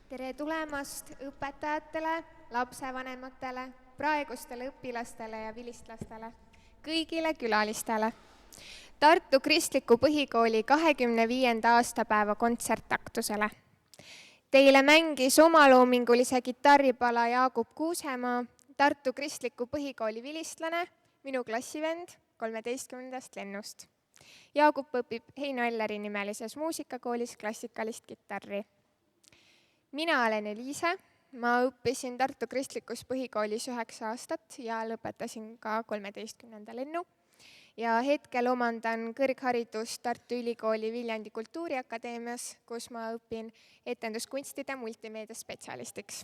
Tere tulemast õpetajatele, lapsevanematele, praegustele õpilastele ja vilistlastele, kõigile külalistele. Tartu Kristliku Põhikooli 25. aastapäeva kontsertaktusele. Teile mängis omaloomingulise kitarripala Jaagup Kuusemaa, Tartu Kristliku Põhikooli vilistlane, minu klassivend 13. lennust. Jaagup õpib Heino Elleri nimelises muusikakoolis klassikalist kitarri. Mina olen Eliise, ma õppisin Tartu Kristlikus Põhikoolis 9 aastat ja lõpetasin ka 13. lennu. Ja hetkel omandan kõrgharidust Tartu Ülikooli Viljandi Kultuuriakadeemias, kus ma õpin etenduskunstide multimeediaspetsialistiks.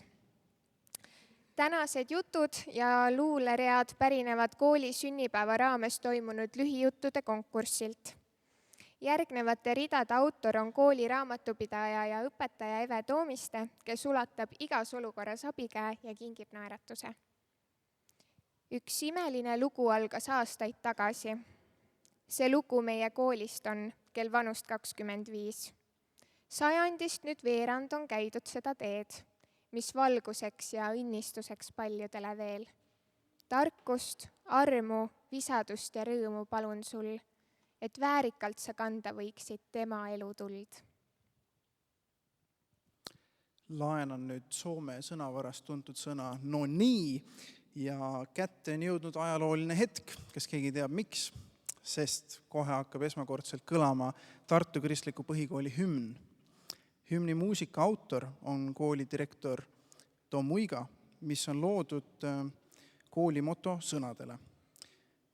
Tänased jutud ja luuleread pärinevad kooli sünnipäeva raames toimunud lühijuttude konkursilt. Järgnevate ridade autor on kooli raamatupidaja ja õpetaja Eve Toomiste, kes ulatab igas olukorras abikäe ja kingib naeratuse. Üks imeline lugu algas aastaid tagasi. See lugu meie koolist on, kel vanust 25. Sajandist nüüd veerand on käidud seda teed, mis valguseks ja õnnistuseks paljudele veel. Tarkust, armu, visadust ja rõõmu palun sul, et väärikalt sa kanda võiksid tema elutuld. Laenan nüüd Soome sõnavarast tuntud sõna no nii ja kätte on jõudnud ajalooline hetk, kas keegi teab miks, sest kohe hakkab esmakordselt kõlama Tartu Kristliku Põhikooli hümn. Hümni muusika autor on kooli direktor Tom Uiga, mis on loodud kooli moto sõnadele.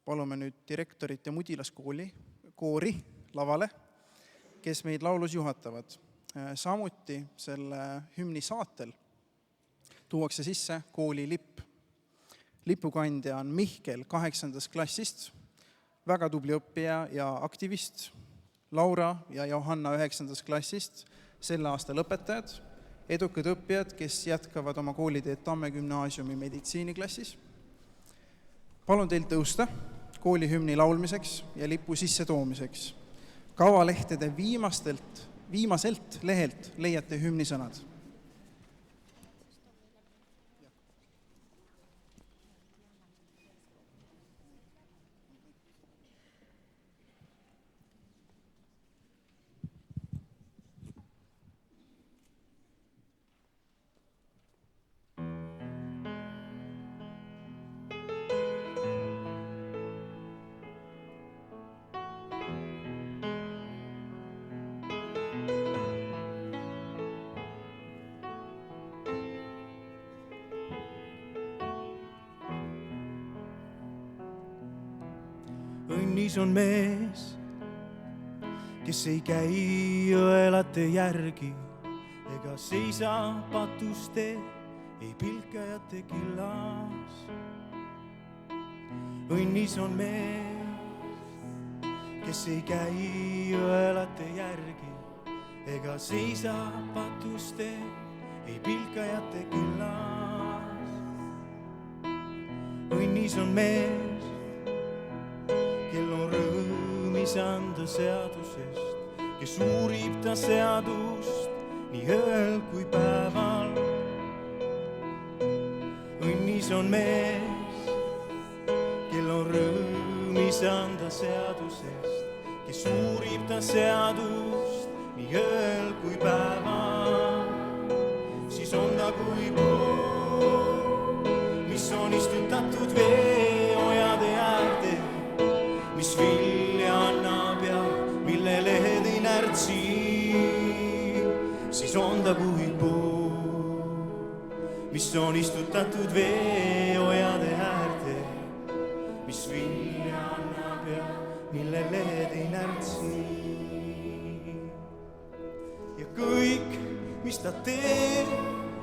Palume nüüd direktorit ja mudilaskoori lavale, kes meid laulus juhatavad. Samuti selle hümni saatel tuuakse sisse kooli lipp. Lipukandja on Mihkel 8. klassist, väga tubli õppija ja aktivist, Laura ja Johanna 9. klassist, selle aasta lõpetajad, edukad õppijad, kes jätkavad oma kooliteed Tamme gümnaasiumi meditsiiniklassis. Palun teil tõusta kooli hümni laulmiseks ja lipu sisse toomiseks. Kavalehtede viimaselt lehelt leiate hümni sõnad. Õnnis on mees, kes ei käi jõelate järgi ega seisa patuste, ei pilkajate killas. Õnnis on mees, kes ei käi jõelate järgi ega seisa patuste, ei pilkajate killas. Õnnis on mees, kel on rõõmis anda seadusest, kes uurib ta seadust nii ööl kui päeval. Õnnis on mees, kel on rõõmis anda seadusest, kes uurib ta seadust nii ööl kui päeval. Siis on ta kui pool, mis on istutatud veeojade äärde, mis vilja annab ja mille lehed ei närtsi. Siis on ta kui puu, mis on istutatud veeojade äärde, mis vilja annab ja mille lehed ei närtsi. Ja kõik, mis ta teeb,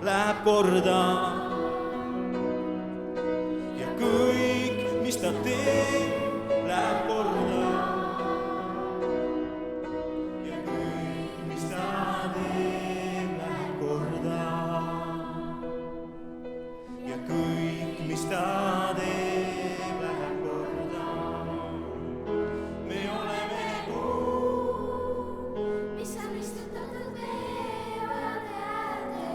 läheb korda. Ja kõik, mis ta teeb, läheb korda. Ja kõik, mis ta teeb, läheb korda. Ja kõik, mis ta teeb, läheb korda. Me oleme kool, mis on istutatud veeojade äärde,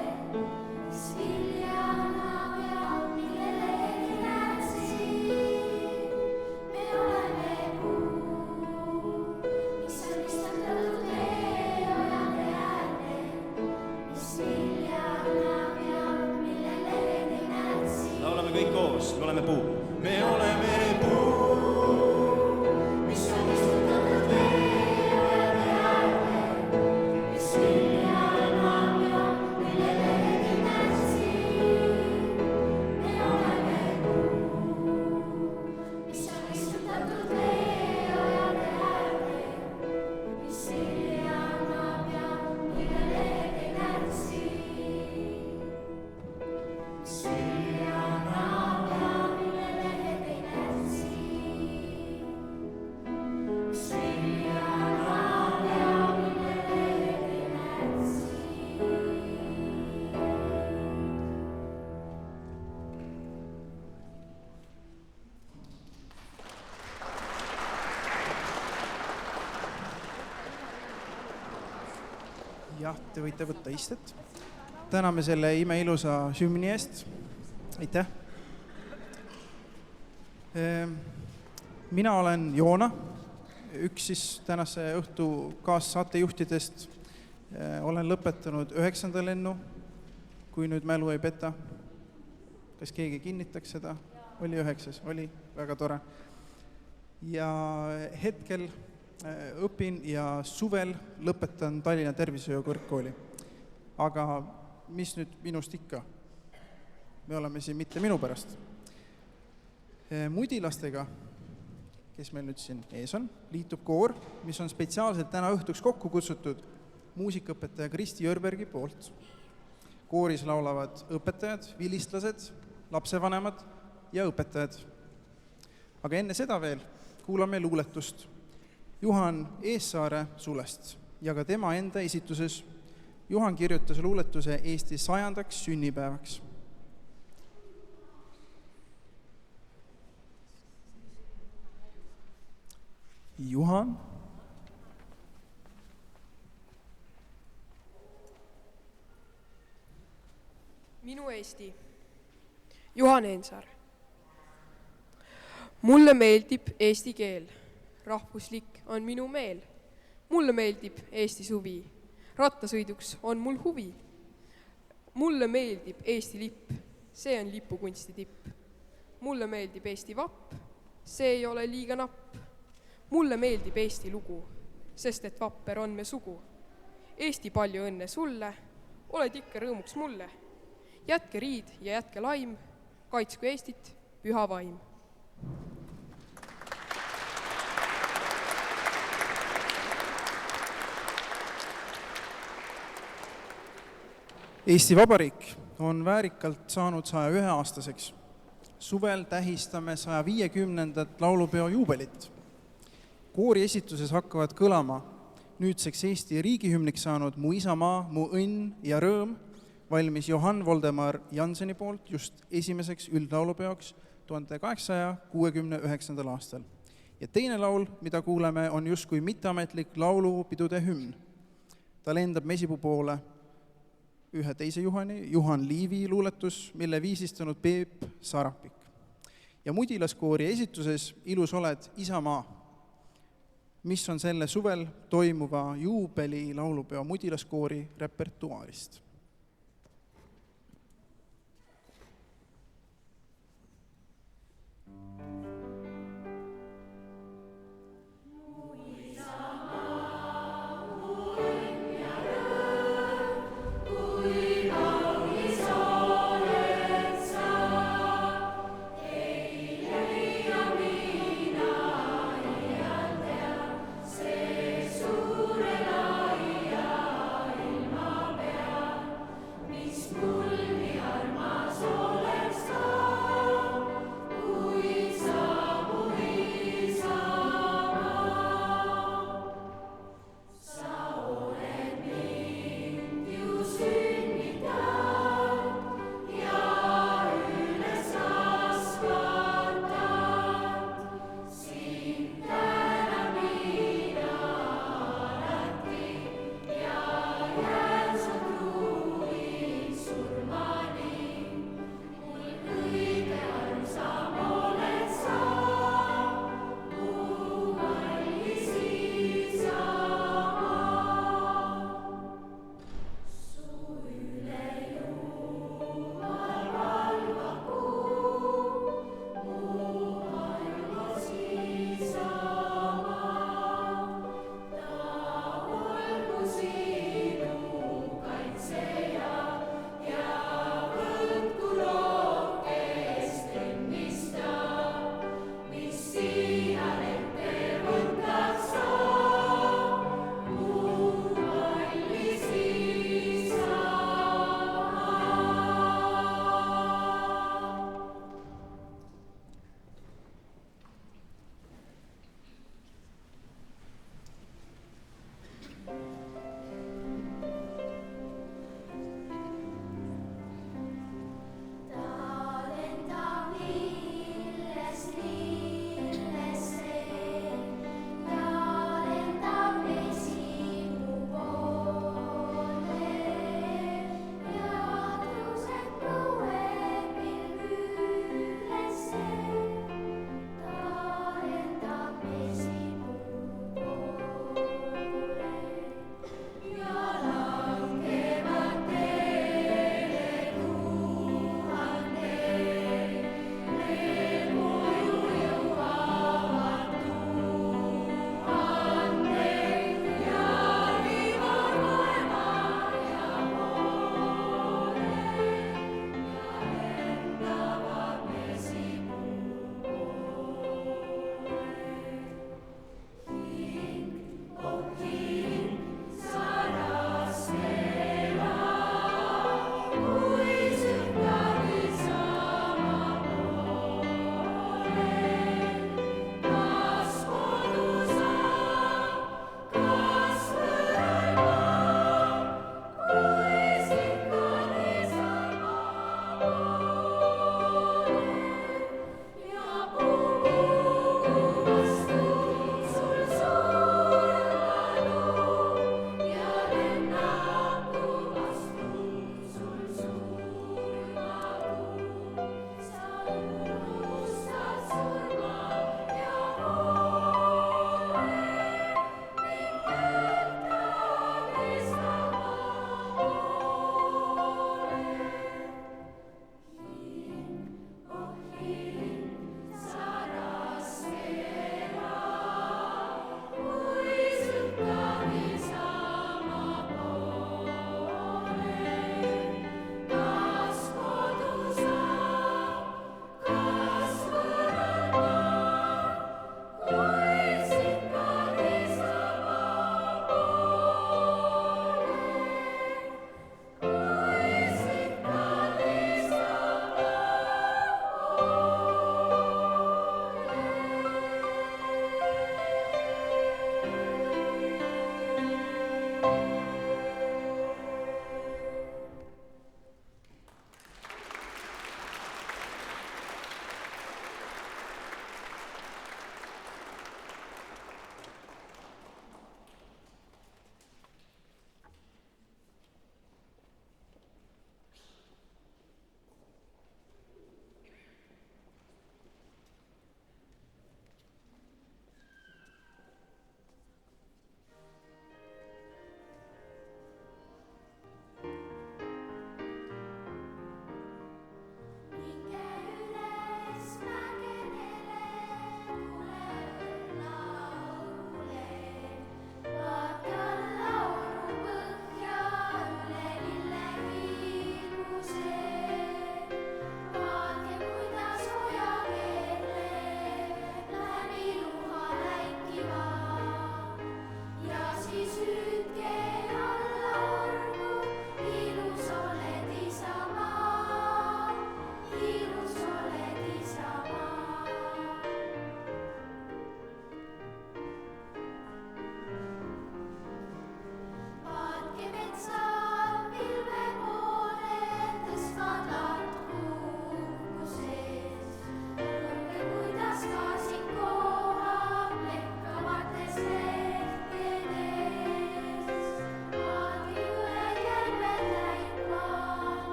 oleme puu. Me oleme puu, mis on istutatud veeojade äärde, mis vilja annab ja mille lehed märtsid. Me oleme puu, mis on istutatud veeojade äärde, mis vilja annab ja mille lehed märtsid. Mis vilja annab ja mille lehed ei närtsi. Mis vilja annab ja mille lehed ei närtsi. Jah, te võite võtta istet. Täname selle imeilusa hümni eest. Aitäh. Mina olen Joona, üks siis tänase õhtu kaassaatejuhtidest. Olen lõpetanud 9. lennu, kui nüüd mälu ei peta. Kas keegi kinnitaks seda? Oli 9, oli väga tore. Ja hetkel õpin ja suvel lõpetan Tallinna Tervishoiu kõrgkooli. Aga mis nüüd minust ikka? Me oleme siin mitte minu pärast. Mudilastega, kes meil nüüd siin ees on, liitub koor, mis on spetsiaalselt täna õhtuks kokku kutsutud muusikaõpetaja Kristi Jörbergi poolt. Kooris laulavad õpetajad, vilistlased, lapsevanemad ja õpetajad. Aga enne seda veel kuulame luuletust Juhan Eessaare sulest ja ka tema enda esituses. Juhan kirjutas luuletuse Eesti 100. sünnipäevaks. Juhan. Minu Eesti. Juhan Eensaar. Mulle meeldib eesti keel. Rahvuslik on minu meel. Mulle meeldib Eesti suvi. Rattasõiduks on mul huvi. Mulle meeldib Eesti lipp. See on lipukunsti tipp. Mulle meeldib Eesti vapp. See ei ole liiga napp. Mulle meeldib Eesti lugu, sest et vapper on me sugu. Eesti palju õnne sulle, oled ikka rõõmuks mulle. Jätke riid ja jätke laim, kaitsku Eestit püha vaim. Eesti Vabariik on väärikalt saanud 101-aastaseks. Suvel tähistame 150. laulupeo juubelit. Koori esituses hakkavad kõlama nüüdseks Eesti riigihümniks saanud Mu isamaa, mu õnn ja rõõm, valmis Johann Voldemar Jannseni poolt just esimeseks üldlaulupeoks 1869. aastal. Ja teine laul, mida kuuleme, on justkui mitteametlik laulupidude hümn. Ta lendab mesipuu poole ühe teise Juhani, Juhan Liivi luuletus, mille viisistanud Peep Sarapik. Ja mudilaskoori esituses Ilus oled isamaa, mis on selle suvel toimuva juubeli laulupeo mudilaskoori repertuaarist.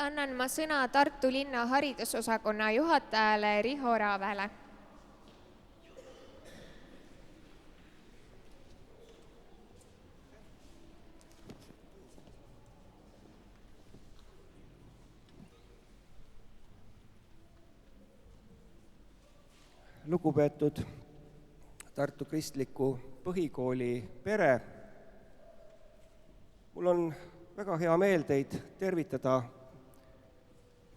annan ma sõna Tartu linna haridusosakonna juhatajale Riho Raavele. Lugupeetud Tartu Kristliku Põhikooli pere, mul on väga hea meel teid tervitada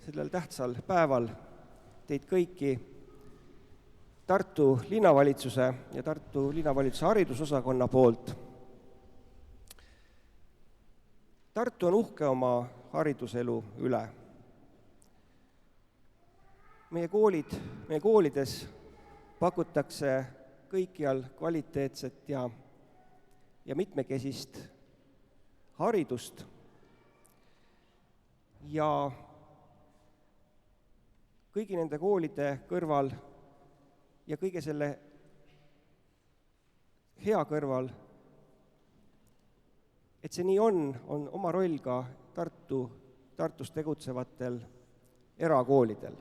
sellel tähtsal päeval, teid kõiki Tartu linnavalitsuse ja Tartu linnavalitsuse haridusosakonna poolt. Tartu on uhke oma hariduselu üle. Meie koolides pakutakse kõikjal kvaliteetset ja mitmekesist haridust ja kõigi nende koolide kõrval ja kõige selle hea kõrval, et see nii on oma roll ka Tartus tegutsevatel erakoolidel.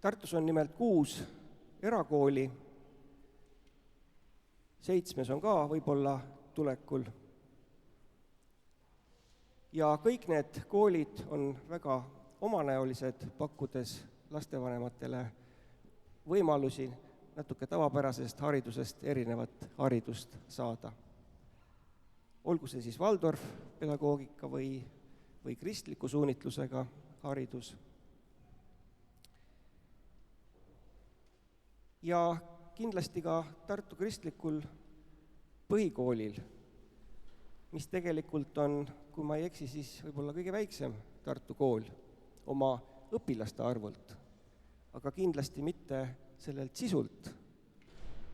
Tartus on nimelt 6 erakooli, 7 on ka võib-olla tulekul. Ja kõik need koolid on väga omanäolised, pakkudes lastevanematele võimalusi natuke tavapärasest haridusest erinevat haridust saada. Olgu see siis Waldorf pedagoogika või kristliku suunitlusega haridus. Ja kindlasti ka Tartu Kristlikul Põhikoolil, mis tegelikult on, kui ma ei eksi, siis võib-olla kõige väiksem Tartu kool oma õpilaste arvult, aga kindlasti mitte sellelt sisult,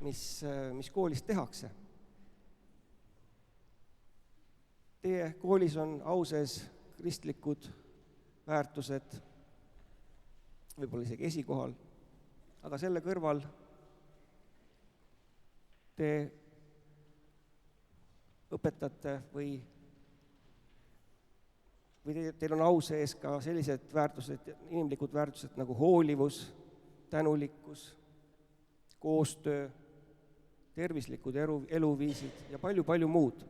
mis koolis tehakse. Teie koolis on au sees kristlikud väärtused, võib-olla isegi esikohal, aga selle kõrval te õpetate või teil on au sees ka sellised väärtused, inimlikud väärtused nagu hoolivus, tänulikkus, koostöö, tervislikud eluviisid ja palju muud.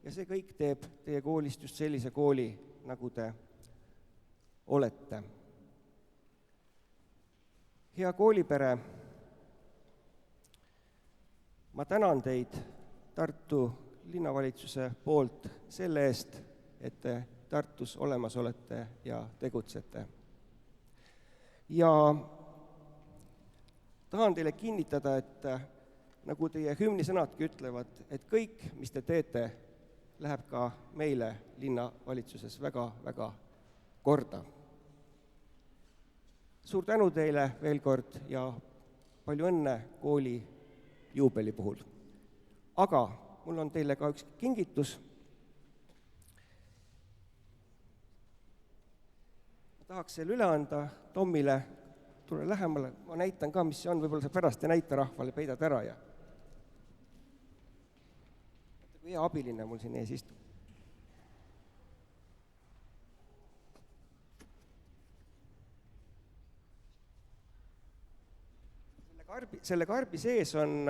Ja see kõik teeb teie koolist just sellise kooli, nagu te olete. Hea koolipere, ma tänan teid Tartu linnavalitsuse poolt selle eest, et te Tartus olemas olete ja tegutsete. Ja tahan teile kinnitada, et nagu teie hümnisõnadki ütlevad, et kõik, mis te teete, läheb ka meile linnavalitsuses väga korda. Suur tänu teile veel kord ja palju õnne kooli juubeli puhul. Aga mul on teile ka üks kingitus. Ma tahaks selle üle anda Tommile, tule lähemale, ma näitan ka, mis see on, võib-olla sa pärast ei näita rahvale, peidad ära ja kui hea abiline mul siin ees istub. Selle karbi sees on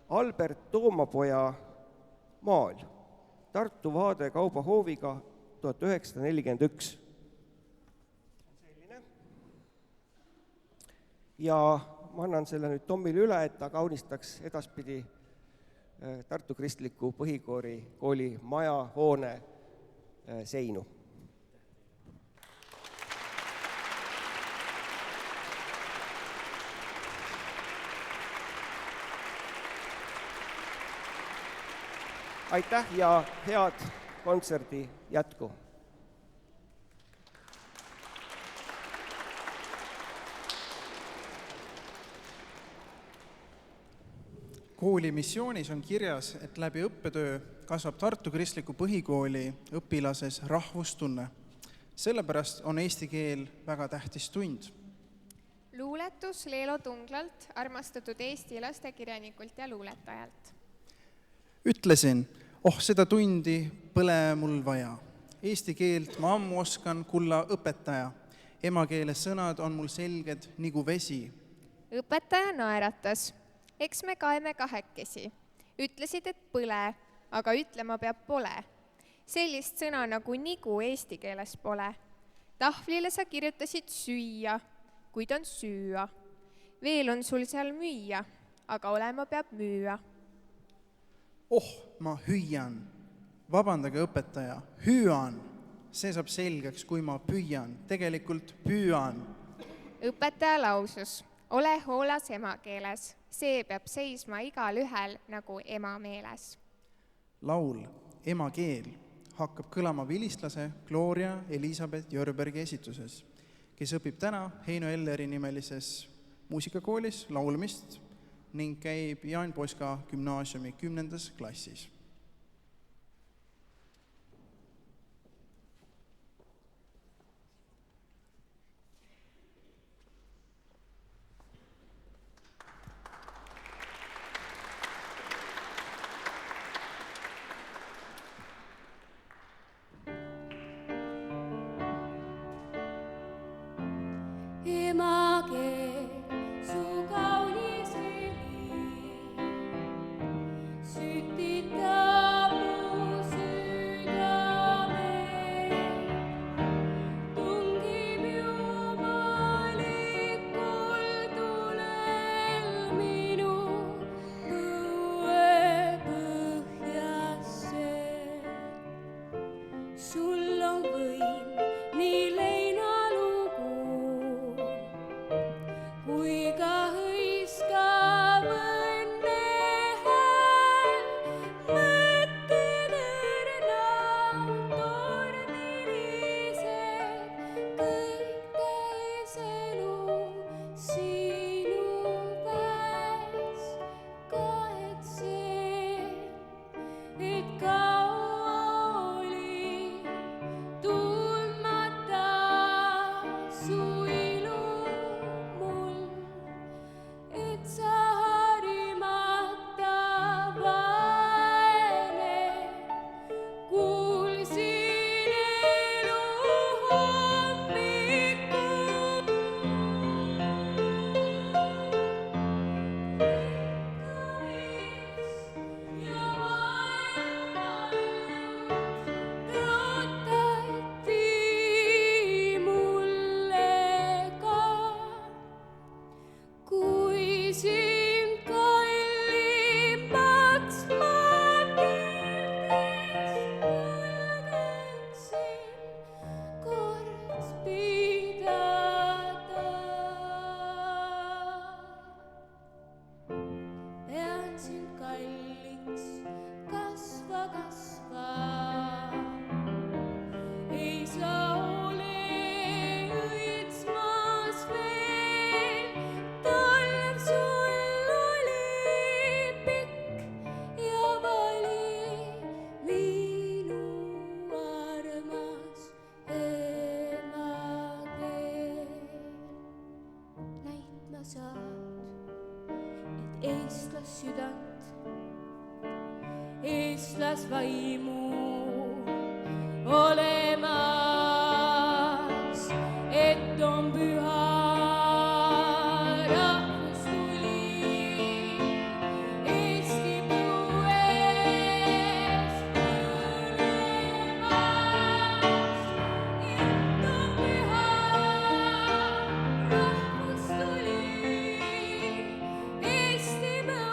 Albert Toomapoja maal Tartu vaade kaubahooviga 1941. Selline. Ja ma annan selle nüüd Tommile üle, et ta kaunistaks edaspidi Tartu Kristliku Põhikooli maja hoone seinu. Aitäh ja head kontserdi jätku! Kooli missioonis on kirjas, et läbi õppetöö kasvab Tartu Kristliku Põhikooli õpilases rahvustunne. Sellepärast on eesti keel väga tähtis tund. Luuletus Leelo Tunglalt, armastatud Eesti lastekirjanikult ja luuletajalt. Ütlesin, seda tundi põle mul vaja. Eesti keelt ma ammu oskan, kulla õpetaja. Emakeele sõnad on mul selged nagu vesi. Õpetaja naeratas. Eks me kaeme kahekesi. Ütlesid, et põle, aga ütlema peab pole. Sellist sõna nagu nigu eesti keeles pole. Tahvlile sa kirjutasid süüa, kuid on süüa. Veel on sul seal müüa, aga olema peab müüa. Oh, ma hüüan. Vabandage, õpetaja, hüüan. See saab selgeks, kui ma püüan. Tegelikult püüan. Õpetaja lausus. Ole hoolas emakeeles. See peab seisma igal ühel nagu ema meeles. Laul Emakeel hakkab kõlama vilistlase Gloria Elisabeth Jörbergi esituses, kes õpib täna Heino Elleri nimelises muusikakoolis laulmist ning käib Jaan Poska gümnaasiumi 10. klassis. Emakeel, su kaunis heli sütitab mu südame, tungib jumalikul tulel minu põuepõhjasse. Sul on võim nii leinalugu kui ka hõiskav õnne hääl, mõttetõrnad tormilised, kõik täis elu sinu väes. Kahetsen, et kaua oli tundmata su ilu mul, et sa harimata vaene kuulsin elu hommikul. Ja tõotati mulle ka, kui sind kallimaks ma julgeksin kord pidada. Pean sind kalliks, kasva, kasva. Ei saa ole õitsmas veel, talv sul oli pikk ja vali, minu armas emakeel. Näitma saad, et eestlassüdant, eestlasvaimu olemas, et on püha rahvustuli Eesti põuest põlemas, et on püha rahvustuli Eesti põuest.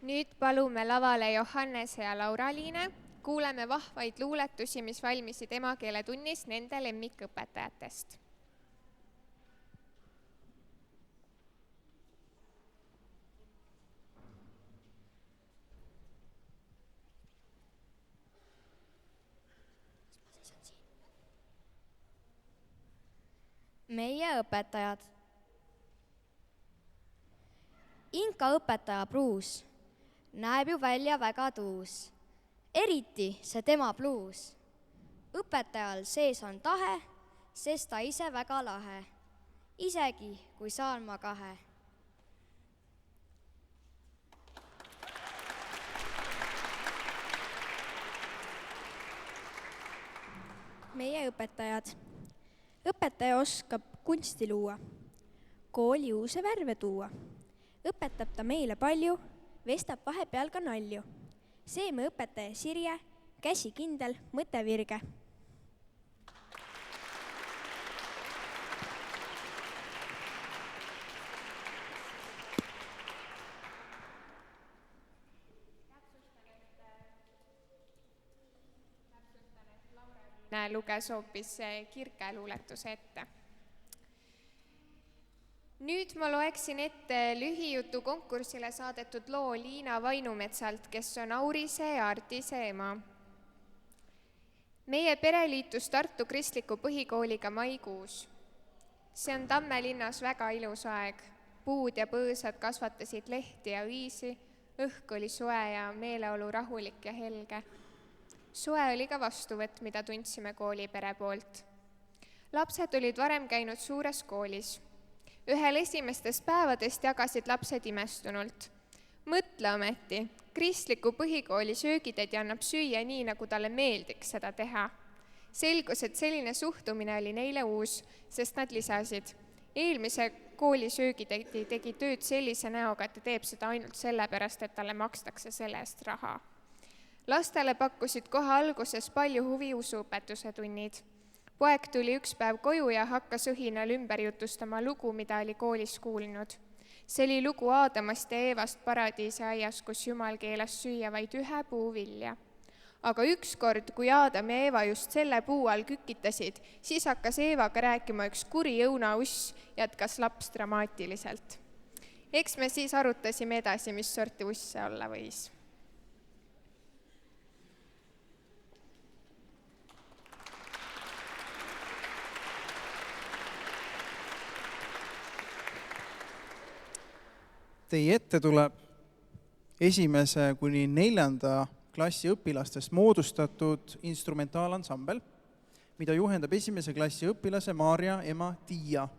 Nüüd palume lavale Johannese ja Laura-Liine. Kuuleme vahvaid luuletusi, mis valmisid emakeeletunnis nende lemmikõpetajatest. Meie õpetajad. Inka õpetaja pruus näeb ju välja väga tuus, eriti see tema pluus. Õpetajal sees on tahe, sest ta ise väga lahe, isegi kui saan ma 2. Meie õpetajad. Õpetaja oskab kunsti luua, kooli uusi värve tuua. Õpetab ta meile palju, vestab vahepeal ka nalju. Seeme õpetaja sirje, käsi kindel, mõte virge. Luges hoopis kirkeluuletuse ette. Nüüd ma loeksin ette lühijutu konkursile saadetud loo Liina Vainumetsalt, kes on Aurise ja Artise ema. Meie pere liitus Tartu Kristliku Põhikooliga maikuus. See on Tammelinnas väga ilus aeg. Puud ja põõsad kasvatasid lehti ja õisi, õhk oli soe ja meeleolu rahulik ja helge. Soe oli ka vastuvõtt, mida tundsime koolipere poolt. Lapsed olid varem käinud suures koolis. Ühel esimestest päevadest jagasid lapsed imestunult. Mõtle ometi, Kristliku Põhikooli söögitädi annab süüa nii, nagu talle meeldiks seda teha. Selgus, et selline suhtumine oli neile uus, sest nad lisasid. Eelmise kooli söögitädi tegi tööd sellise näoga, et ta teeb seda ainult sellepärast, et talle makstakse selle eest raha. Lastele pakkusid kohe alguses palju huvi usuõpetuse tunnid. Poeg tuli üks päev koju ja hakkas õhinal ümber jutustama lugu, mida oli koolis kuulnud. See oli lugu Aadamast ja Eevast paradiisi aias, kus Jumal keelas süüa vaid 1 puu vilja. Aga ükskord, kui Aadam ja Eeva just selle puu all kükitasid, siis hakkas Eevaga rääkima üks kuri õunauss, jätkas laps dramaatiliselt. Eks me siis arutasime edasi, mis sorti uss see olla võis. Teie ette tuleb 1. kuni 4. klassi õpilastest moodustatud instrumentaalansambel, mida juhendab 1. klassi õpilase Maarja ema Tiia.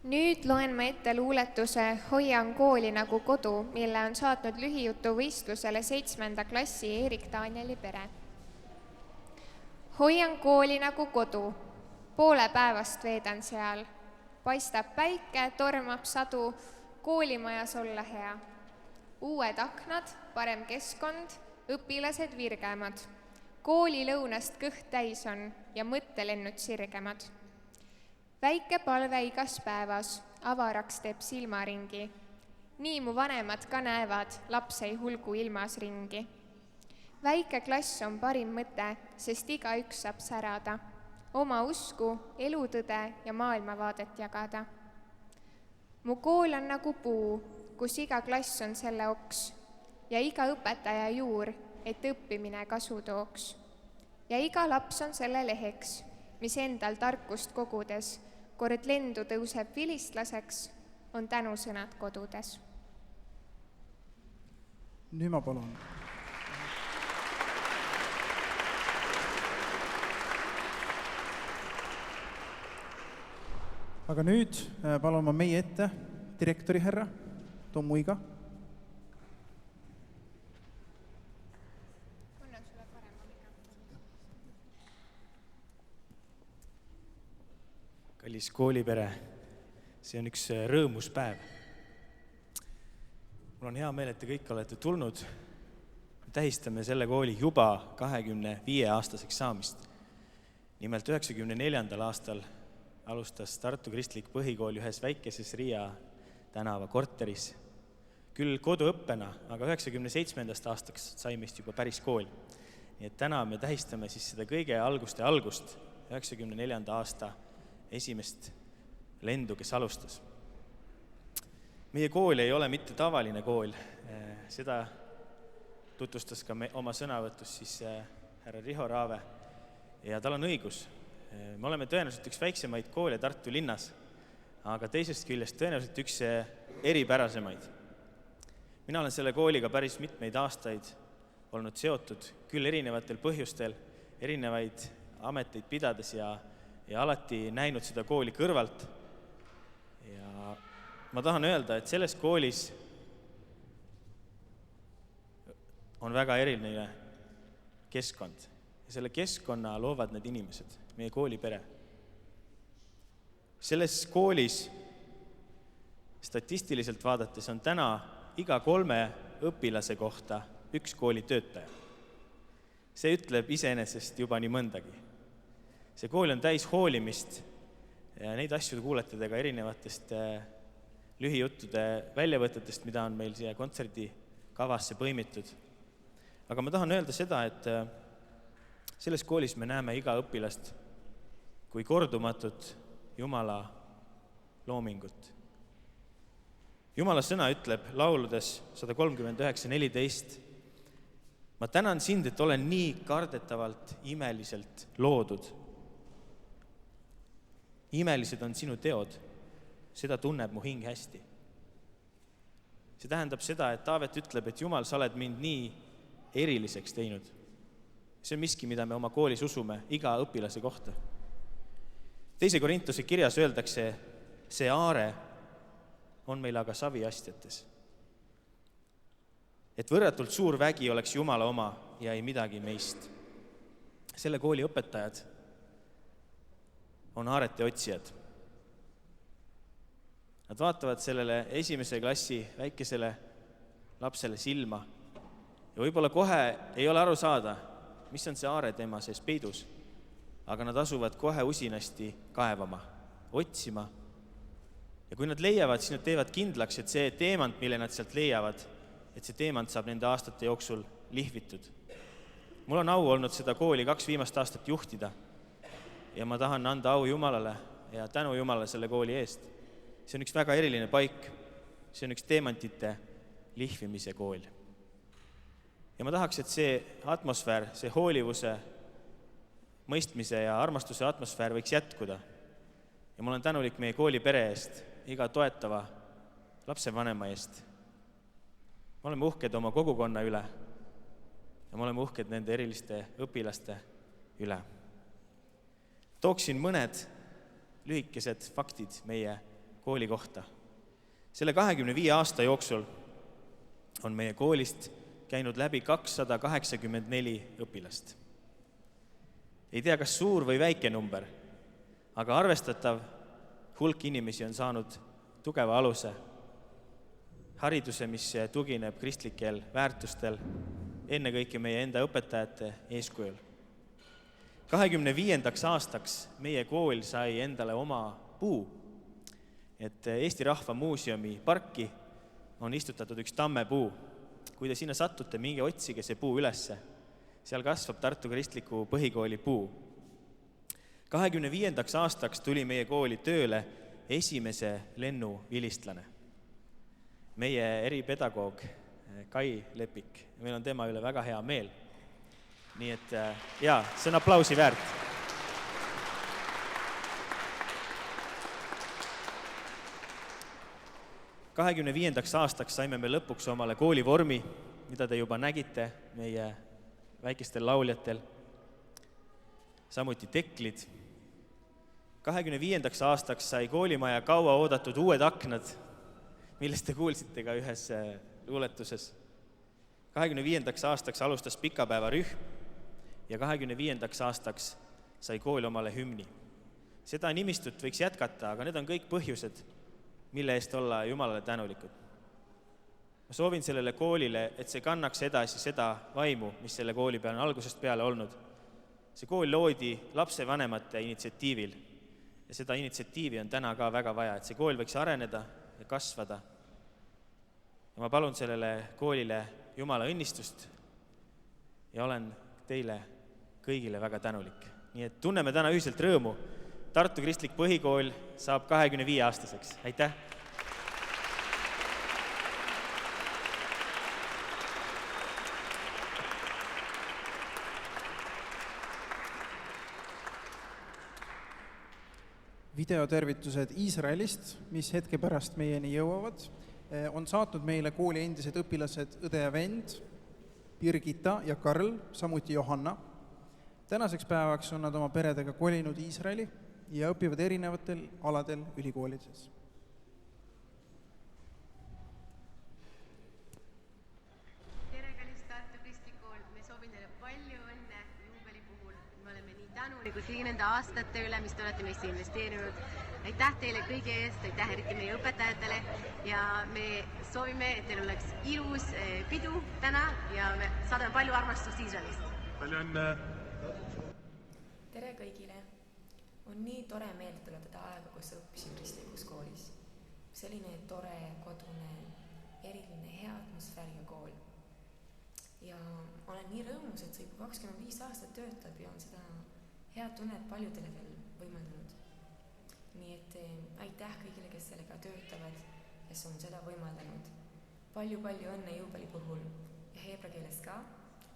Nüüd loen ma ette luuletuse Hoian kooli nagu kodu, mille on saatnud lühijutuvõistlusele 7. klassi Erik Danieli pere. Hoian kooli nagu kodu, poole päevast veedan seal. Paistab päike, tormab sadu, koolimajas olla hea. Uued aknad, parem keskkond, õpilased virgemad. Kooli lõunast kõht täis on ja mõttelennud sirgemad. Väike palve igas päevas, avaraks teeb silmaringi. Nii mu vanemad ka näevad, laps ei hulgu ilmas ringi. Väike klass on parim mõte, sest igaüks saab särada. Oma usku, elutõde ja maailmavaadet jagada. Mu kool on nagu puu, kus iga klass on selle oks ja iga õpetaja juur, et õppimine kasu tooks. Ja iga laps on selle leheks, mis endal tarkust kogudes, kord lendu tõuseb vilistlaseks, on tänusõnad kodudes. Nüüd ma palun. Aga nüüd palun ma meie ette direktori härra Tom Uiga. Kallis koolipere, see on üks rõõmus päev. Mul on hea meel, et te kõik olete tulnud. Tähistame selle kooli juba 25-aastaseks saamist. Nimelt 1994. aastal alustas Tartu Kristlik Põhikool ühes väikeses Riia tänava korteris. Küll koduõppena, aga 97. aastaks sai meist juba päris kool. Nii et täna me tähistame siis seda kõige alguste algust, 94. aasta esimest lendu, kes alustas. Meie kool ei ole mitte tavaline kool. Seda tutvustas ka oma sõnavõtus siis härra Riho Raave ja tal on õigus. Me oleme tõenäoliselt üks väiksemaid koole Tartu linnas, aga teisest küljest tõenäoliselt üks eripärasemaid. Mina olen selle kooliga päris mitmeid aastaid olnud seotud, küll erinevatel põhjustel, erinevaid ameteid pidades ja alati näinud seda kooli kõrvalt. Ja ma tahan öelda, et selles koolis on väga eriline keskkond. Ja selle keskkonna loovad need inimesed, meie koolipere. Selles koolis statistiliselt vaadates on täna iga 3 õpilase kohta üks koolitöötaja. See ütleb iseenesest juba nii mõndagi. See kool on täis hoolimist ja neid asju kuulete te ka erinevatest lühijuttude väljavõtetest, mida on meil siia kontserdi kavasse põimitud. Aga ma tahan öelda seda, et selles koolis me näeme iga õpilast kui kordumatut Jumala loomingut. Jumala sõna ütleb lauludes 139:14. Ma tänan sind, et olen nii kardetavalt imeliselt loodud. Imelised on sinu teod, seda tunneb mu hing hästi. See tähendab seda, et Taavet ütleb, et Jumal, sa oled mind nii eriliseks teinud. See on miski, mida me oma koolis usume iga õpilase kohta. 2. Korintuse kirjas öeldakse, see aare on meil aga saviastjates. Et võrratult suur vägi oleks Jumala oma ja ei midagi meist. Selle kooli õpetajad on aarete otsijad. Nad vaatavad sellele 1. klassi väikesele lapsele silma ja võib-olla kohe ei ole aru saada, mis on see aare tema sees peidus, aga nad asuvad kohe usinasti kaevama, otsima. Ja kui nad leiavad, siis nad teevad kindlaks, et see teemant, mille nad sealt leiavad, et see teemant saab nende aastate jooksul lihvitud. Mul on au olnud seda kooli 2 viimast aastat juhtida ja ma tahan anda au Jumalale ja tänu Jumalale selle kooli eest. See on üks väga eriline paik, see on üks teemantite lihvimise kool. Ja ma tahaks, et see atmosfäär, see hoolivuse, mõistmise ja armastuse atmosfäär võiks jätkuda. Ja ma olen tänulik meie kooli pere eest, iga toetava lapsevanema eest. Me oleme uhked oma kogukonna üle ja me oleme uhked nende eriliste õpilaste üle. Tooksin mõned lühikesed faktid meie kooli kohta. Selle 25 aasta jooksul on meie koolist käinud läbi 284 õpilast. Ei tea, kas suur või väike number, aga arvestatav hulk inimesi on saanud tugeva aluse, hariduse, mis tugineb kristlikel väärtustel, ennekõike meie enda õpetajate eeskujul. 25. aastaks meie kool sai endale oma puu, et Eesti Rahva Muuseumi parki on istutatud üks tammepuu. Kui te sinna satute, minge otsige see puu ülesse. Seal kasvab Tartu Kristliku Põhikooli puu. 25. aastaks tuli meie kooli tööle esimese lennu vilistlane. Meie eripedagoog Kai Lepik. Meil on tema üle väga hea meel. Nii et jaa, see on aplausi väärt. – 25. aastaks saime me lõpuks omale koolivormi, mida te juba nägite meie väikestel lauljatel, samuti teklid. 25. aastaks sai koolimaja kaua oodatud uued aknad, millest te kuulsite ka ühes luuletuses. 25. aastaks alustas pikapäevarühm ja 25. aastaks sai kool omale hümni. Seda nimistut võiks jätkata, aga need on kõik põhjused, mille eest olla Jumalale tänulikud. Ma soovin sellele koolile, et see kannaks edasi seda vaimu, mis selle kooli peal on algusest peale olnud. See kool loodi lapsevanemate initsiatiivil ja seda initsiatiivi on täna ka väga vaja, et see kool võiks areneda ja kasvada. Ja ma palun sellele koolile Jumala õnnistust ja olen teile kõigile väga tänulik. Nii et tunneme täna ühiselt rõõmu. Tartu Kristlik Põhikool saab 25 aastaseks. Aitäh! Videotervitused Iisraelist, mis hetke pärast meieni jõuavad, on saatnud meile kooli endised õpilased õde ja vend Birgitta ja Karl, samuti Johanna. Tänaseks päevaks on nad oma peredega kolinud Iisraeli ja õpivad erinevatel aladel ülikoolides. Tere, kallis Tartu Kristikool! Me soovin teile palju õnne juubeli puhul. Me oleme nii tänulikud kõigi nende aastate üle, mis te olete meisse investeerinud. Aitäh teile kõige eest, aitäh eriti meie õpetajatele ja me soovime, et teil oleks ilus pidu täna ja me saadame palju armastust Iisraelist. Palju õnne! Tere kõigile! On nii tore meelde tuletada aega, kus õppisin kristlikus koolis. Selline tore, kodune, eriline, hea atmosfääriga kool. Ja olen nii rõõmus, et see juba 25 aastat töötab ja on seda head tunnet paljudele veel võimaldanud. Nii et aitäh kõigile, kes sellega töötavad, kes on seda võimaldanud. Palju õnne juubeli puhul ja heebra keeles ka.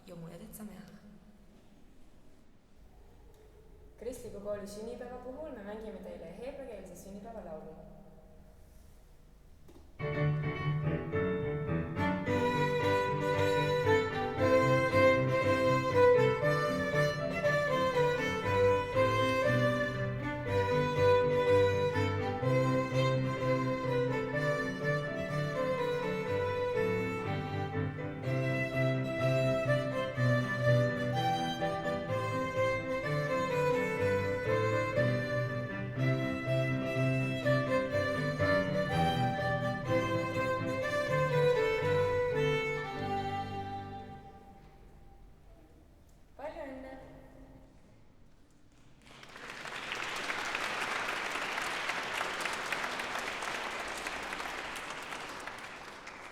Yom Holedet Sameach. Kristliku kooli sünnipäeva puhul me mängime teile heebrakeelse sünnipäeva laulu.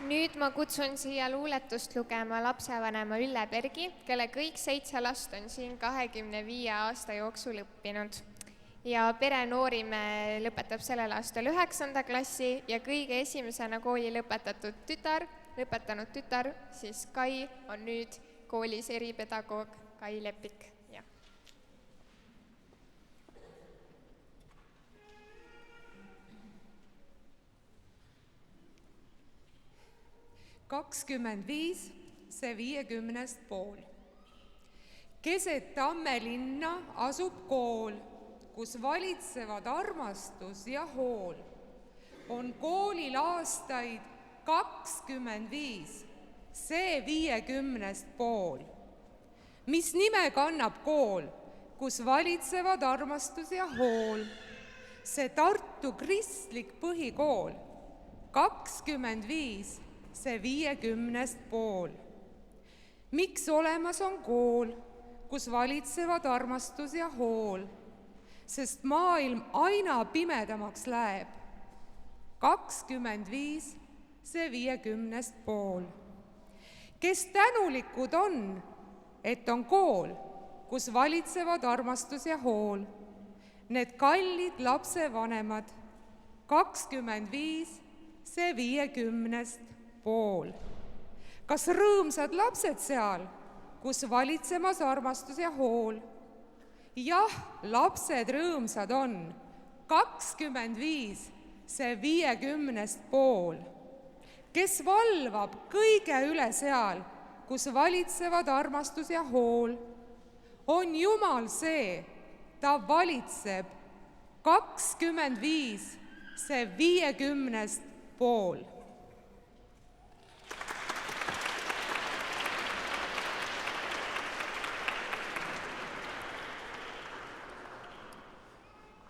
Nüüd ma kutsun siia luuletust lugema lapsevanema Ülle Bergi, kelle kõik 7 last on siin 25 aasta jooksul õppinud. Ja pere noorime lõpetab sellel aastal 9. klassi ja kõige esimesena kooli lõpetanud tütar, siis Kai on nüüd koolis eripedagoog Kai Lepik. 25, see 50 pool. Keset Tammelinna asub kool, kus valitsevad armastus ja hool. on koolil aastaid 25, see 50 pool. Mis nime kannab kool, kus valitsevad armastus ja hool? See Tartu kristlik põhikool, 25, see 50 pool. Miks olemas on kool, kus valitsevad armastus ja hool? Sest maailm aina pimedamaks läheb, 25, see 50 pool. Kes tänulikud on, et on kool, kus valitsevad armastus ja hool? Need kallid lapsevanemad, 25, see 50 pool. Kas rõõmsad lapsed seal, kus valitsemas armastus ja hool? Jah, lapsed rõõmsad on, 25, see 50 pool. Kes valvab kõige üle seal, kus valitsevad armastus ja hool? On Jumal see, ta valitseb, 25, see 50 pool.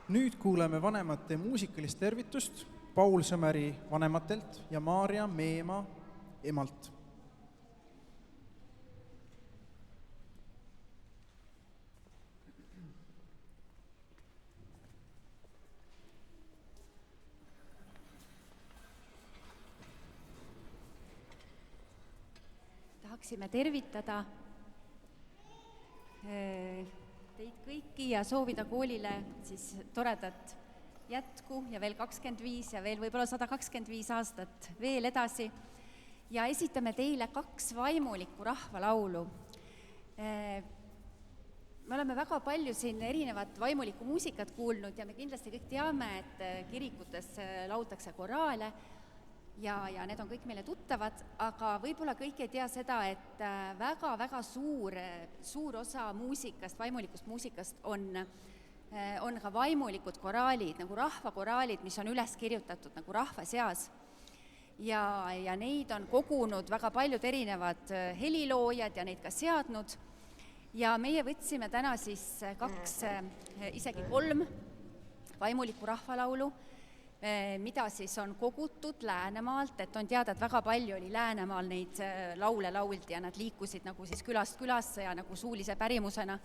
Nüüd kuuleme vanemate muusikalist tervitust Paul Sõmeri vanematelt ja Maarja Meemaa emalt. Tahaksime tervitada teid kõiki ja soovida koolile siis toredat jätku ja veel 25 ja veel võib-olla 125 aastat veel edasi. Ja esitame teile 2 vaimulikku rahvalaulu. Me oleme väga palju siin erinevat vaimulikku muusikat kuulnud ja me kindlasti kõik teame, et kirikutes lauldakse koraale ja need on kõik meile tuttavad, aga võib-olla kõik ei tea seda, et väga-väga suur osa muusikast, vaimulikust muusikast on ka vaimulikud koraalid, nagu rahvakoraalid, mis on üles kirjutatud nagu rahva seas. Ja neid on kogunud väga paljud erinevad heliloojad ja neid ka seadnud. Ja meie võtsime täna siis 2, isegi 3 vaimulikku rahvalaulu, mida siis on kogutud Läänemaalt, et on teada, et väga palju oli Läänemaal neid laule lauldi ja nad liikusid nagu siis külast külasse ja nagu suulise pärimusena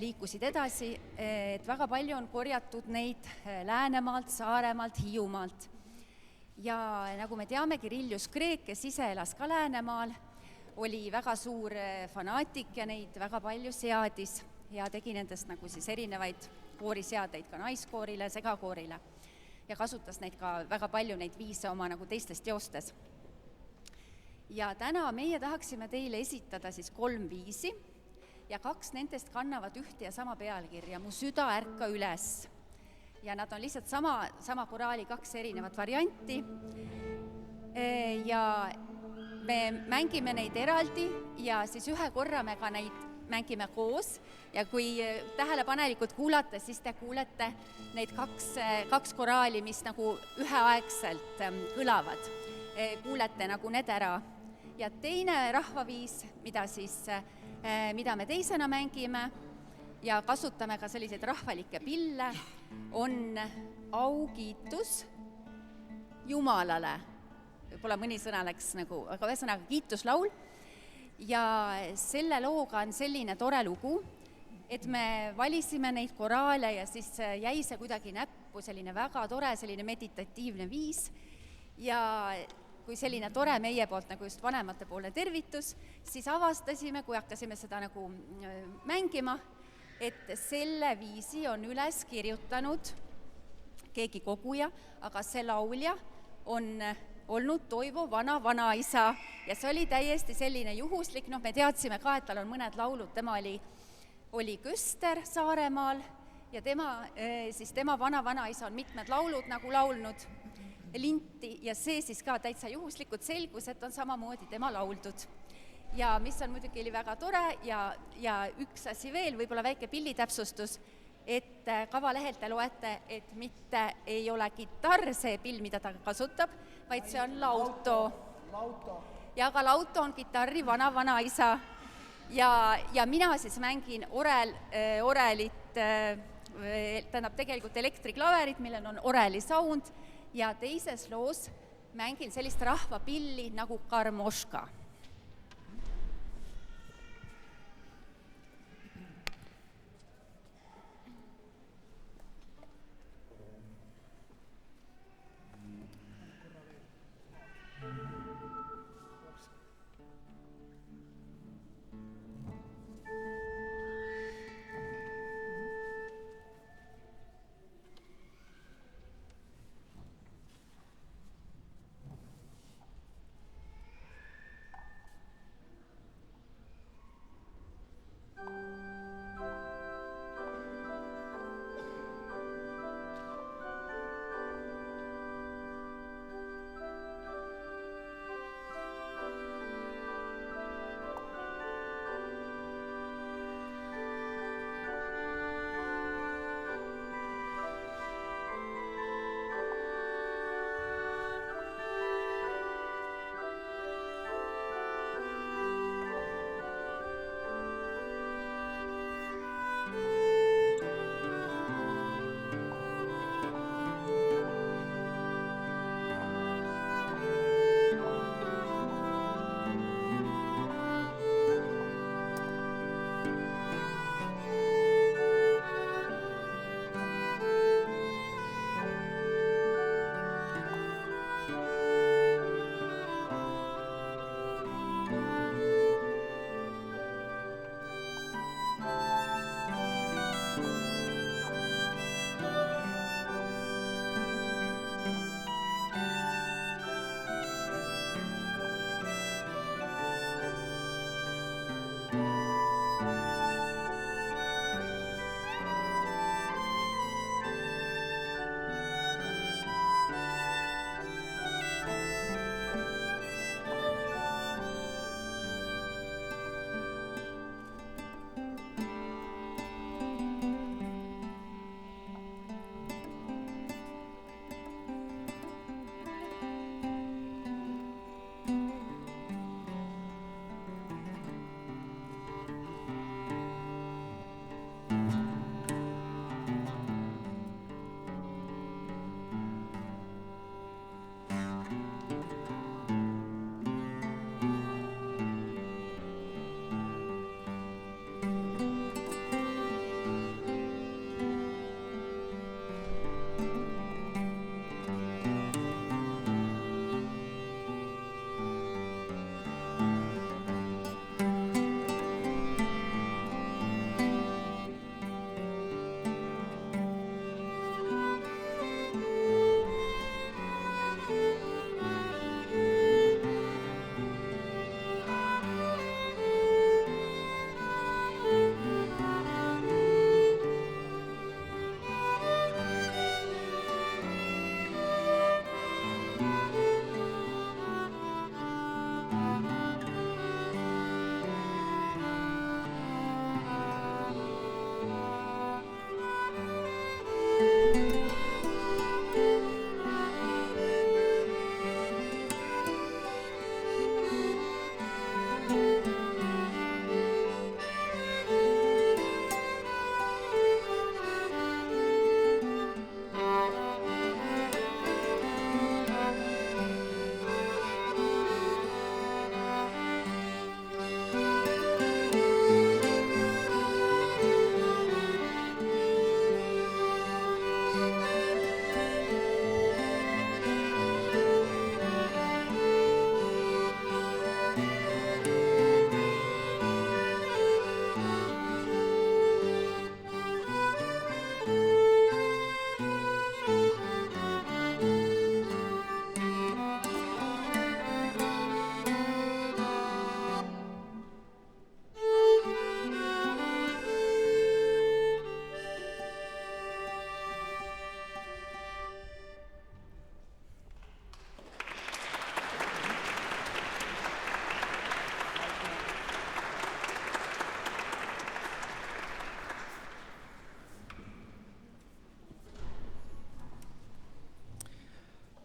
liikusid edasi, et väga palju on korjatud neid Läänemaalt, Saaremaalt, Hiiumaalt. Ja nagu me teame, Kirillus Kreek, kes ise elas ka Läänemaal, oli väga suur fanaatik ja neid väga palju seadis ja tegi nendest nagu siis erinevaid kooriseadeid ka naiskoorile, segakoorile. Ja kasutas neid ka väga palju neid viise oma nagu teistes teostes. Ja täna meie tahaksime teile esitada siis 3 viisi ja 2 nendest kannavad ühte ja sama pealkirja, Mu süda ärka üles. Ja nad on lihtsalt sama koraali 2 erinevat varianti. Ja me mängime neid eraldi ja siis ühe korra me ka neid mängime koos ja kui tähelepanelikult kuulate, siis te kuulete neid 2 koraali, mis nagu üheaegselt kõlavad. Kuulete nagu need ära. Ja teine rahvaviis, mida me teisena mängime ja kasutame ka selliseid rahvalikke pille, on aukiitus Jumalale. Võib-olla mõni sõna läks nagu, aga ühesõnaga kiituslaul. Ja selle looga on selline tore lugu, et me valisime neid koraale ja siis jäi see kuidagi näppu, selline väga tore, selline meditatiivne viis. Ja kui selline tore meie poolt nagu just vanemate poolne tervitus, siis avastasime, kui hakkasime seda nagu mängima, et selle viisi on üles kirjutanud keegi koguja, aga see laulja on olnud Toivo vanaisa ja see oli täiesti selline juhuslik, me teadsime ka, et tal on mõned laulud, tema oli Köster Saaremaal ja tema vanaisa on mitmed laulud nagu laulnud linti ja see siis ka täitsa juhuslikult selgus, et on samamoodi tema lauldud. Ja mis on muidugi oli väga tore ja üks asi veel, võib-olla väike pillitäpsustus, et et kavalehelt te loete, et mitte ei ole kitarr see pill, mida ta kasutab, vaid see on lauto. Ja ka lauto on kitarri vanaisa. Ja mina siis mängin orelit, tähendab tegelikult elektriklaverit, millel on oreli sound, ja teises loos mängin sellist rahvapilli nagu karmoška.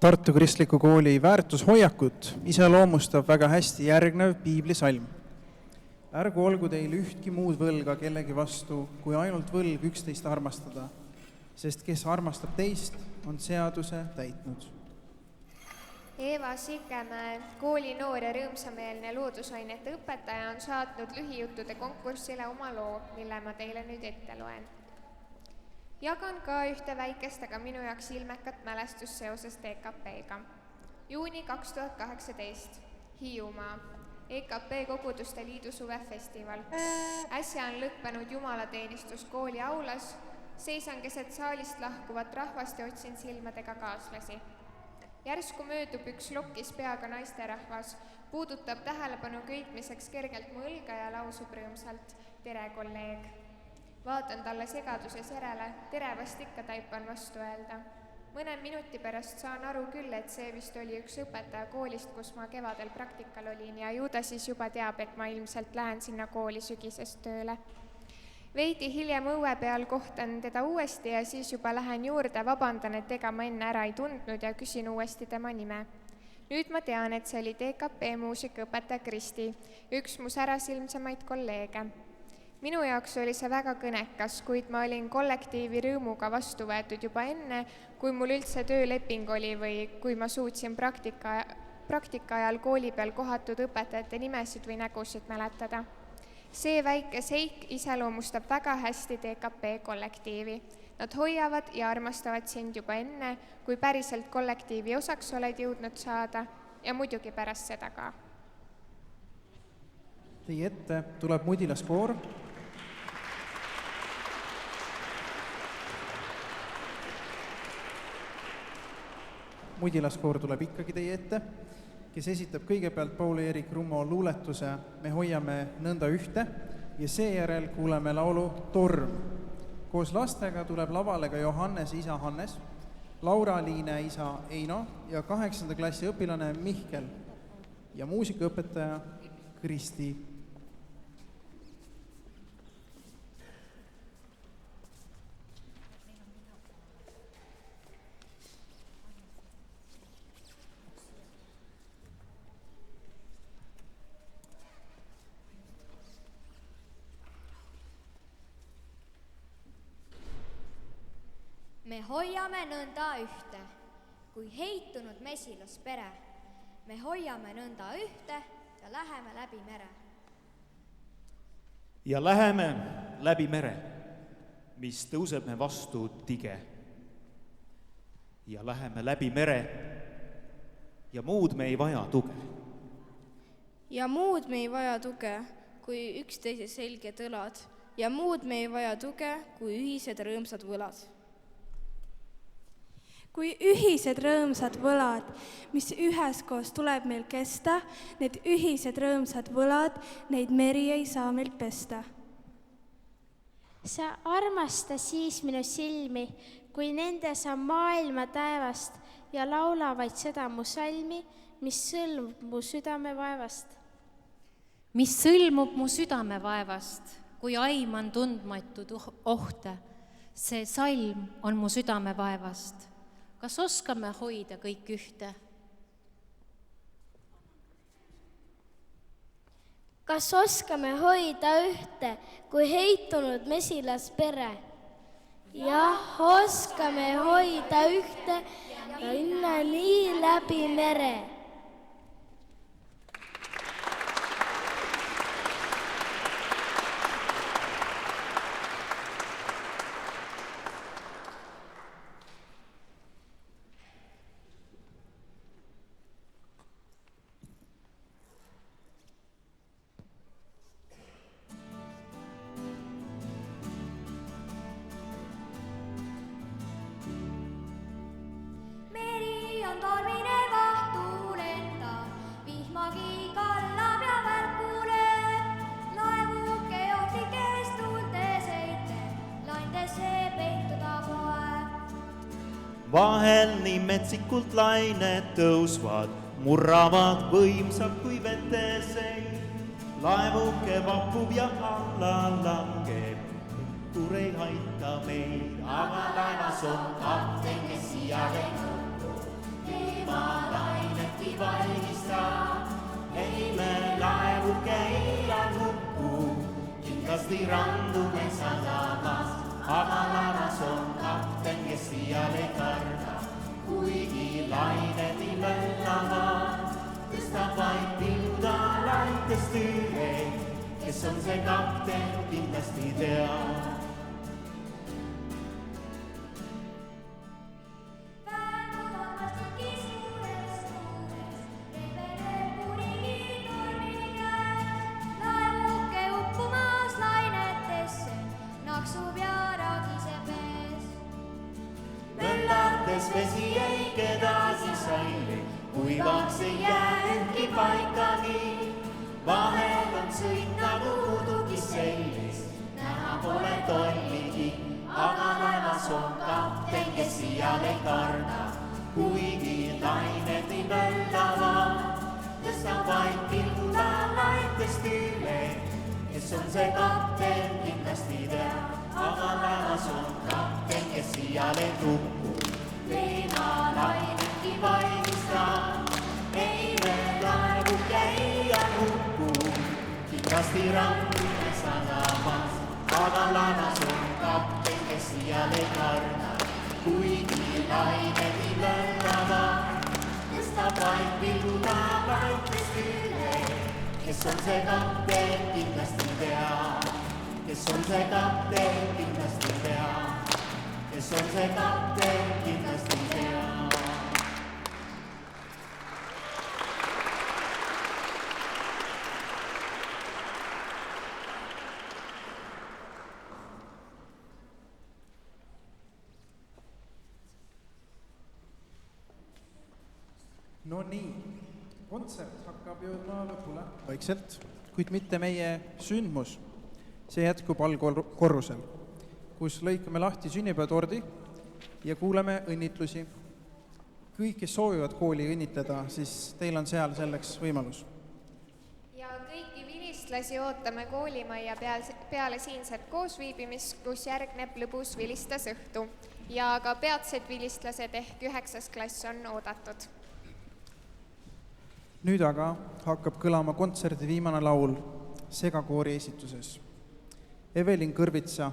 Tartu Kristliku Kooli väärtushoiakut iseloomustab väga hästi järgnev piiblisalm. Ärgu olgu teil ühtki muud võlga kellegi vastu, kui ainult võlg üksteist armastada, sest kes armastab teist, on seaduse täitnud. Eeva Sikemäe, kooli noor ja rõõmsameelne loodusainete õpetaja, on saatnud lühijuttude konkursile oma loo, mille ma teile nüüd ette loen. Jagan ka ühte väikest, aga minu jaoks ilmekat mälestust seoses DKP-ga. Juuni 2018, Hiiumaa, EKP Koguduste Liidu suvefestival. Äsja on lõppenud jumalateenistus kooli aulas, seisan keset saalist lahkuvat rahvast ja otsin silmadega kaaslasi. Järsku möödub üks lokis peaga naisterahvas, puudutab tähelepanu köitmiseks kergelt mu õlga ja lausub rõõmsalt: tere, kolleeg! Vaatan talle segaduses järele, tere vast ikka taipan vastu öelda. Mõne minuti pärast saan aru küll, et see vist oli üks õpetaja koolist, kus ma kevadel praktikal olin ja ju ta siis juba teab, et ma ilmselt lähen sinna kooli sügisest tööle. Veidi hiljem õue peal kohtan teda uuesti ja siis juba lähen juurde, vabandan, et ega ma enne ära ei tundnud ja küsin uuesti tema nime. Nüüd ma tean, et see oli DKP muusikaõpetaja Kristi, üks mu särasilmsemaid kolleege. Minu jaoks oli see väga kõnekas, kuid ma olin kollektiivi rõõmuga vastu võetud juba enne, kui mul üldse tööleping oli või kui ma suutsin praktika ajal kooli peal kohatud õpetajate nimesid või nägusid mäletada. See väike seik iseloomustab väga hästi DKP kollektiivi. Nad hoiavad ja armastavad sind juba enne, kui päriselt kollektiivi osaks oled jõudnud saada ja muidugi pärast seda ka. Teie ette tuleb mudilaskoor. Mudilaskoor tuleb ikkagi teie ette, kes esitab kõigepealt Paul-Eerik Rummo luuletuse Me hoiame nõnda ühte ja seejärel kuuleme laulu Torm. Koos lastega tuleb lavale ka Johannese isa Hannes, Laura-Liine isa Eino ja 8. klassi õpilane Mihkel ja muusikaõpetaja Kristi. Me hoiame nõnda ühte, kui heitunud mesilaspere. Me hoiame nõnda ühte ja läheme läbi mere. Ja läheme läbi mere, mis tõuseb me vastu tige. Ja läheme läbi mere ja muud me ei vaja tuge. Ja muud me ei vaja tuge, kui üksteise selged õlad. Ja muud me ei vaja tuge, kui ühised rõõmsad võlad. Kui ühised rõõmsad võlad, mis üheskoos tuleb meil kesta, need ühised rõõmsad võlad, neid meri ei saa meil pesta. Sa armasta siis minu silmi, kui nendes on maailma taevast ja laula vaid seda mu salmi, mis sõlmub mu südame vaevast. Mis sõlmub mu südame vaevast, kui aiman tundmatud ohte. See salm on mu südame vaevast. Kas oskame hoida kõik ühte? Kas oskame hoida ühte, kui heitunud mesilaspere? Jah, oskame hoida ühte ja õnne nii läbi mere. Tormine vahtu lendab, vihmagi kallab ja värkule. Laevuke jooksib kees tuultes heite, laindesse peituda poe. Vahel nii metsikult lained tõusvad, murravad võimsalt kui veteseid. Laevuke vapub ja alla langeb, tur ei aita meid, aga laevas on kapten, kes siia lennub. vihmalainetki valmistab. Ei me laevuke iial hukku, kindlasti randume sadamas, aga laevas on kapten, kes iial ei karda. Kuigi lained imellavad, tõstab vaid pilguda laitest üle, kes on see kapten, kindlasti teab. Möllates vesi ei kedasi salli, kuivaks ei jäändki paikagi. Vahel on sõit nagu udugis sellis, näha pole tolligi, aga laevas on kapten, kes iial ei karda. Kuigi lained nii möllavad, tõstab vaid pilguda laitest üle, kes on see kapten, kindlasti teab. Aga laevas on kapten, kes iial ei tukku, vihmalainetki valmistab. Ei me laevuke iial hukku, kindlasti randume sadamas, aga laevas on kapten, kes iial ei karda. Kuigi lained imellavad, tõstab vaid pilguda laitest üle, kes on see kapten, kindlasti teab. Kes on see kapten, kindlasti teab. Kes on see kapten, kindlasti teab. No nii, kontsert hakkab jõudma lõpule vaikselt, kuid mitte meie sündmus. See jätkub allkorrusel, kus lõikame lahti sünnipäevatordi ja kuuleme õnnitlusi. Kõik, kes soovivad kooli õnnitleda, siis teil on seal selleks võimalus. Ja kõiki vilistlasi ootame koolimajja peale siinset koosviibimist, kus järgneb lõbus vilistasõhtu. Ja ka peatsed vilistlased ehk 9. klass on oodatud. Nüüd aga hakkab kõlama kontserdi viimane laul segakoori esituses. Evelin Kõrvitsa,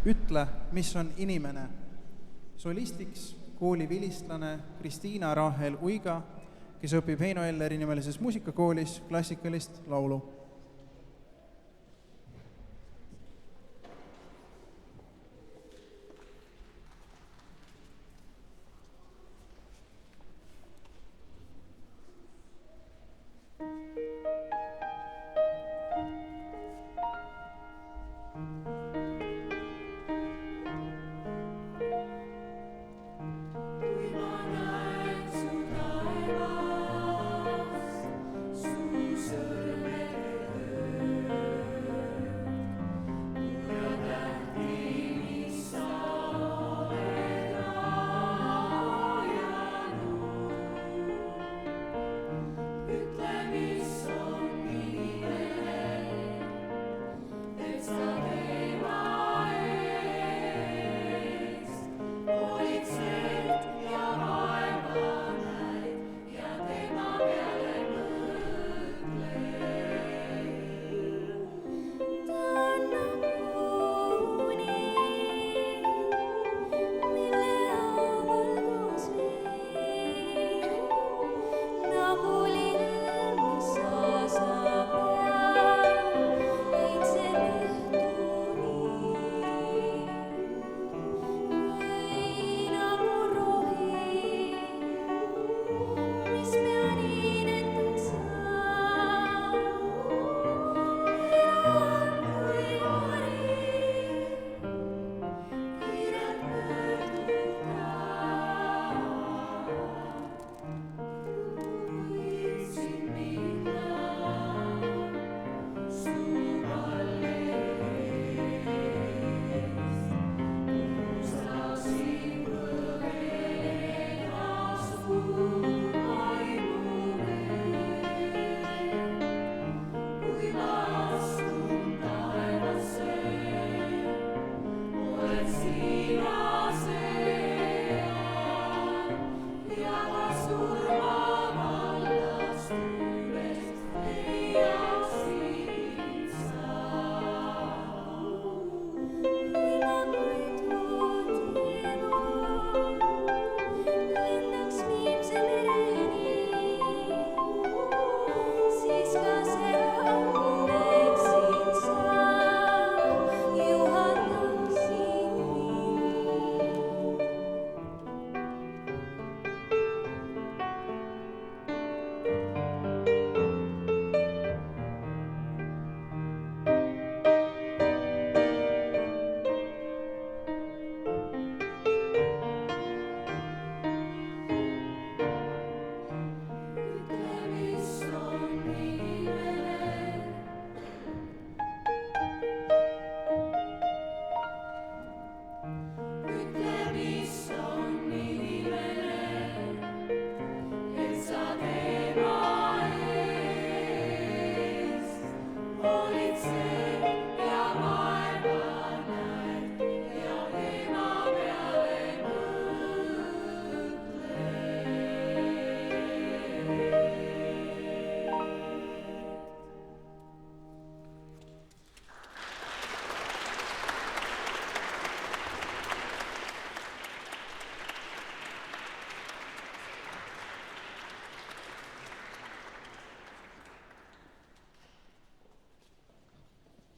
Ütle, mis on inimene. Solistiks kooli vilistlane Kristiina Rahel Uiga, kes õpib Heino Elleri nimelises muusikakoolis klassikalist laulu. Su sõrmede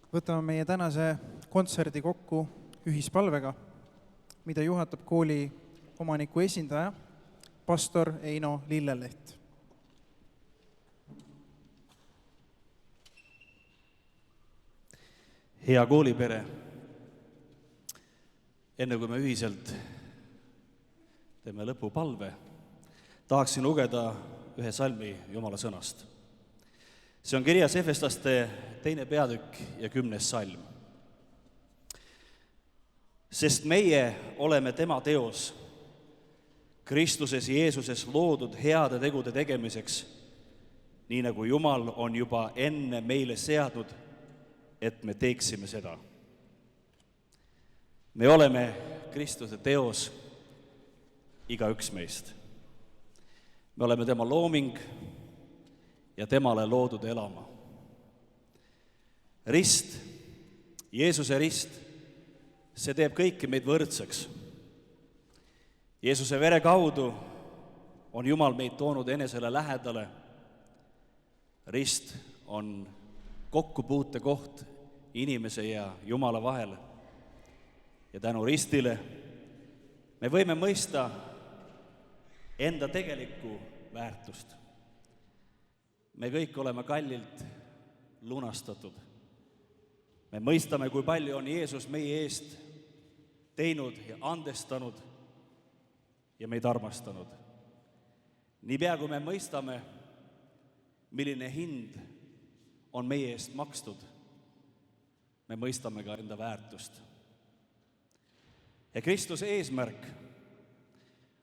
Võtame meie tänase kontserdi kokku ühispalvega, mida juhatab kooli omaniku esindaja, pastor Eino Lilleleht. Hea koolipere, enne kui me ühiselt teeme lõpupalve, tahaksin lugeda ühe salmi Jumala sõnast. See on kirjas Efeslaste 2. peatükk ja 10. salm. Sest meie oleme tema teos, Kristuses Jeesuses loodud heade tegude tegemiseks, nii nagu Jumal on juba enne meile seadnud, et me teeksime seda. Me oleme Kristuse teos, igaüks meist. Me oleme tema looming ja temale loodud elama. Rist, Jeesuse rist, see teeb kõiki meid võrdseks. Jeesuse vere kaudu on Jumal meid toonud enesele lähedale. Rist on kokkupuute koht inimese ja Jumala vahel. Ja tänu ristile me võime mõista enda tegelikku väärtust. Me kõik oleme kallilt lunastatud. Me mõistame, kui palju on Jeesus meie eest teinud ja andestanud ja meid armastanud. Niipea, kui me mõistame, milline hind on meie eest makstud, me mõistame ka enda väärtust. Ja Kristuse eesmärk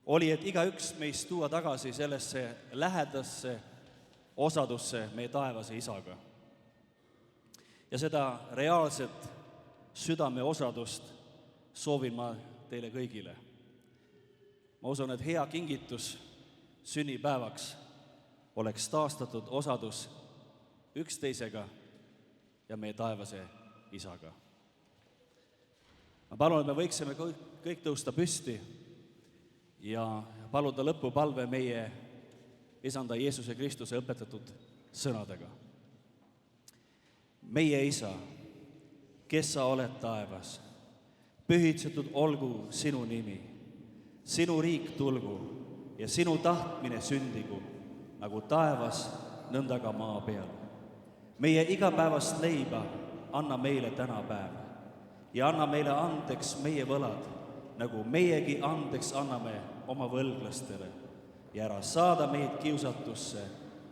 oli, et igaüks meist tuua tagasi sellesse lähedasse osadusse meie taevase isaga. Ja seda reaalset südame osadust soovin ma teile kõigile. Ma usun, et hea kingitus sünnipäevaks oleks taastatud osadus üksteisega ja meie taevase isaga. Ma palun, et me võiksime kõik tõusta püsti ja paluda lõpupalve meie Isanda Jeesuse Kristuse õpetatud sõnadega. Meie isa, kes sa oled taevas, pühitsetud olgu sinu nimi, sinu riik tulgu ja sinu tahtmine sündigu, nagu taevas, nõnda ka maa peal. Meie igapäevast leiba anna meile tänapäev ja anna meile andeks meie võlad, nagu meiegi andeks anname oma võlglastele. Ja ära saada meid kiusatusse,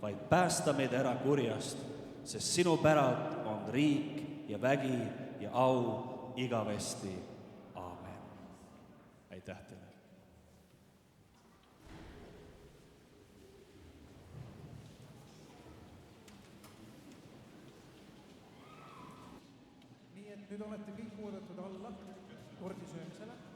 vaid päästa meid ära kurjast, sest sinu päralt on riik ja vägi ja au igavesti. Aamen. Aitäh teile. Nii et nüüd olete kõik oodatud alla kordisöömisele.